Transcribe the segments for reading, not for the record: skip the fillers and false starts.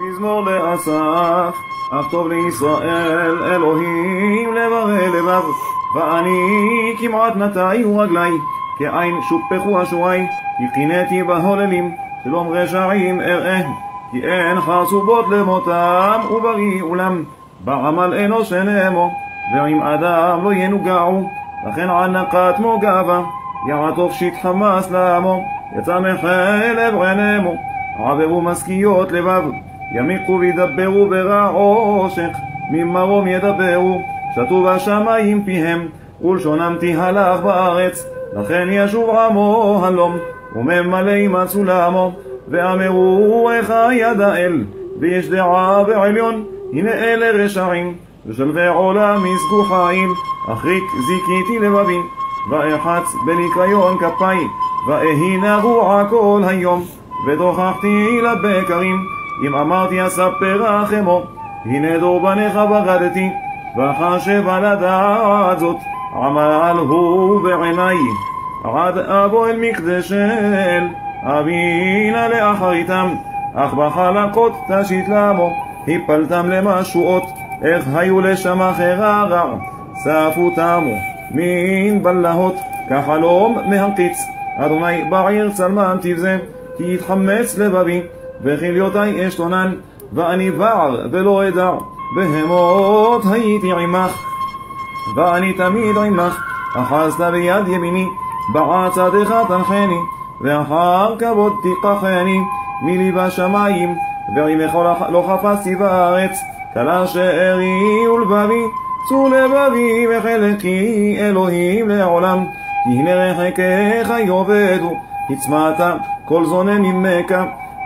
מזמור לאסף, אך טוב לישראל, אלוהים לברא לבב. ואני כמעט נטעו רגלי, כעין שופחו אשורי, כי קינאתי בהוללים, שלום רשעים אראה. כי אין חרצובות למותם, ובריא אולם, בעמל אנוש אנמו, ועם אדם לא ינוגעו. לכן ענקת מוגבה, יעטוף שיט חמאס לעמו, יצא מחלב ענמו, עברו משכיות לבב. ימיקו וידברו ברע עושך, ממרום ידברו, שתו בשמיים פיהם, ולשונם תהלך בארץ. לכן ישוב עמו הלום, וממלא ימצאו לעמו, ואמרו איך יד האל, ויש דעה בעליון, הנה אלה רשעים, ושלבי עולם יזכו חיל. אחריק זיכיתי לבבי, ואחץ בניקיון כפי, ואהי נגוע כל היום, ודוחחתי לבקרים. אם אמרתי אספר רחמו, הנה דור בניך בגדתי, וחשב על הדעת זאת, עמל הוא בעיניי. עד אבו אל מקדש אל, אבינה לאחריתם, אך בחלקות תשית למו, הפלתם למשועות, איך היו לשם אחרה רע, ספו תמו, מן בלהות, כחלום מהקיץ. אדוני בעיר צלמם תבזה, כי יתחמץ לבבי, וכליותי אשתונן, ואני בער ולא אדע, בהמות הייתי עמך, ואני תמיד עמך. אחזת ביד ימיני, בעצתך תנחני, ואחר כבוד תיקחני, מילי בשמיים, ועמך לא חפשתי בארץ. כלה שארי ולבבי, צור לבבי וחלקי, אלוהים לעולם. כי הנה רחקיך יאבדו, הצמאת כל זונן ממך,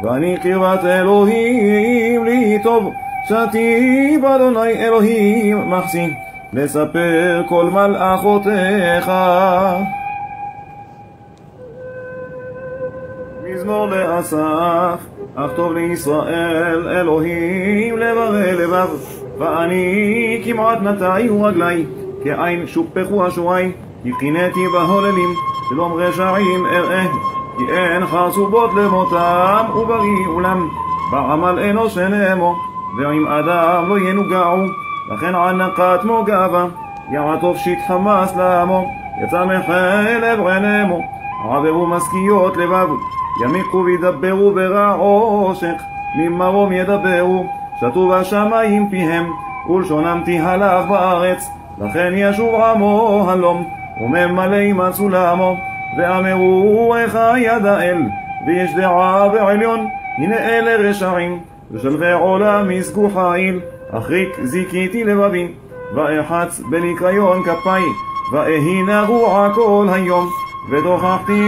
ואני קרבת אלוהים לי טוב. שתי באדוני אלוהים מחסי, לספר כל מלאכותיך. מזמור לאסף, אך טוב לישראל, אלוהים לברא לבב. ואני כמעט נטעו רגלי, כעין שופחו אשורי, כי קינאתי בהוללים, שלום רשעים אראה. כי אין חרצובות למותם, ובריא אולם, בעמל אנוש אנמו, ועם אדם לא ינוגעו. לכן ענקת מוגבה, יעטוף שיט חמאס לעמו, יצא מחלב ענמו, עברו משכיות לבב. ימיקו וידברו ברע עושך, ממרום ידברו, שתו בשמיים פיהם, ולשונם תהלך בארץ. לכן ישוב עמו הלום, וממלא ימצאו לעמו, ואמרו איך יד האל, ויש דעה בעליון, הנה אלה רשעים, ושלבי עולם יזכו חיל. אחריק זיכיתי לבבי, ואחץ בניקיון כפי, ואהי נגוע כל היום, ודוחחתי